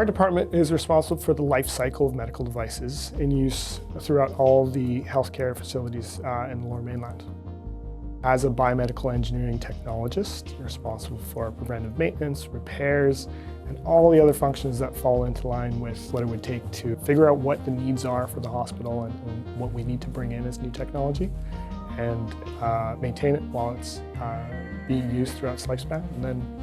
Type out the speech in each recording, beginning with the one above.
Our department is responsible for the life cycle of medical devices in use throughout all the healthcare facilities in the Lower Mainland. As a biomedical engineering technologist, you're responsible for preventive maintenance, repairs, and all the other functions that fall into line with what it would take to figure out what the needs are for the hospital and what we need to bring in as new technology and maintain it while it's being used throughout its lifespan. And then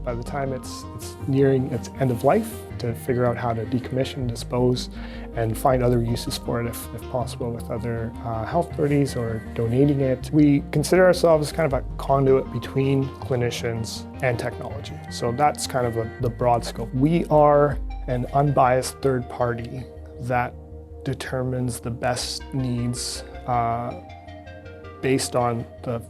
by the time it's nearing its end of life, to figure out how to decommission, dispose, and find other uses for it if possible with other health authorities or donating it. We consider ourselves kind of a conduit between clinicians and technology. So that's kind of the broad scope. We are an unbiased third party that determines the best needs based on the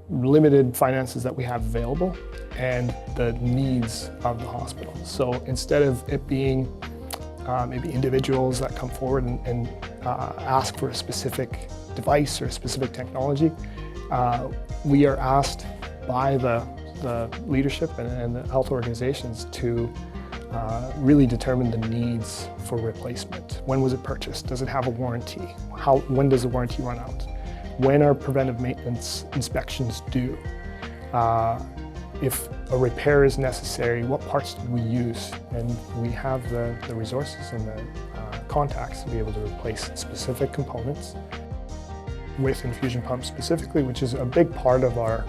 limited finances that we have available and the needs of the hospital. So instead of it being maybe individuals that come forward and ask for a specific device or a specific technology, we are asked by the leadership and the health organizations to really determine the needs for replacement. When was it purchased? Does it have a warranty? When does the warranty run out? When are preventive maintenance inspections due? If a repair is necessary, what parts do we use? And we have the resources and the contacts to be able to replace specific components. With infusion pumps specifically, which is a big part of our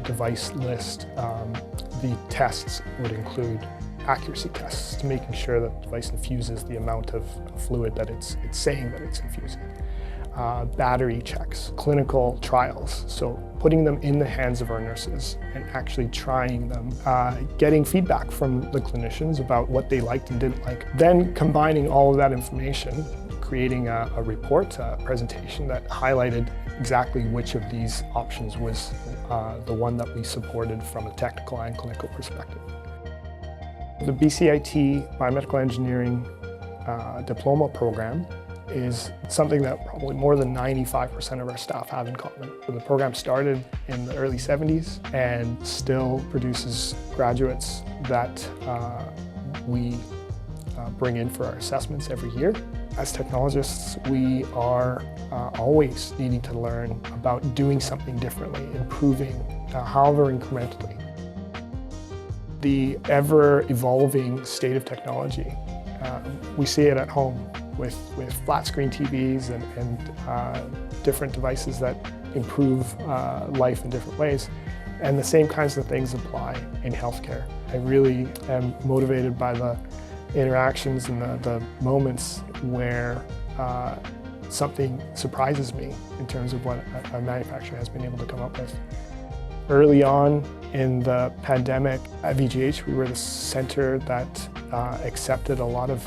device list, the tests would include accuracy tests to making sure that the device infuses the amount of fluid that it's saying that it's infusing. Battery checks, clinical trials, so putting them in the hands of our nurses and actually trying them, getting feedback from the clinicians about what they liked and didn't like. Then combining all of that information, creating a report, a presentation that highlighted exactly which of these options was the one that we supported from a technical and clinical perspective. The BCIT Biomedical Engineering Diploma program is something that probably more than 95% of our staff have in common. So the program started in the early 70s and still produces graduates that we bring in for our assessments every year. As technologists, we are always needing to learn about doing something differently, improving, however incrementally. The ever-evolving state of technology, we see it at home with flat screen TVs and different devices that improve life in different ways. And the same kinds of things apply in healthcare. I really am motivated by the interactions and the moments where something surprises me in terms of what a manufacturer has been able to come up with. Early on in the pandemic at VGH, we were the center that accepted a lot of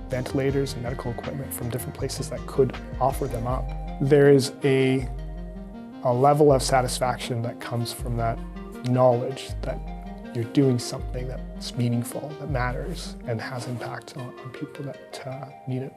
ventilators and medical equipment from different places that could offer them up. There is a level of satisfaction that comes from that knowledge that you're doing something that's meaningful, that matters, and has impact on people that need it.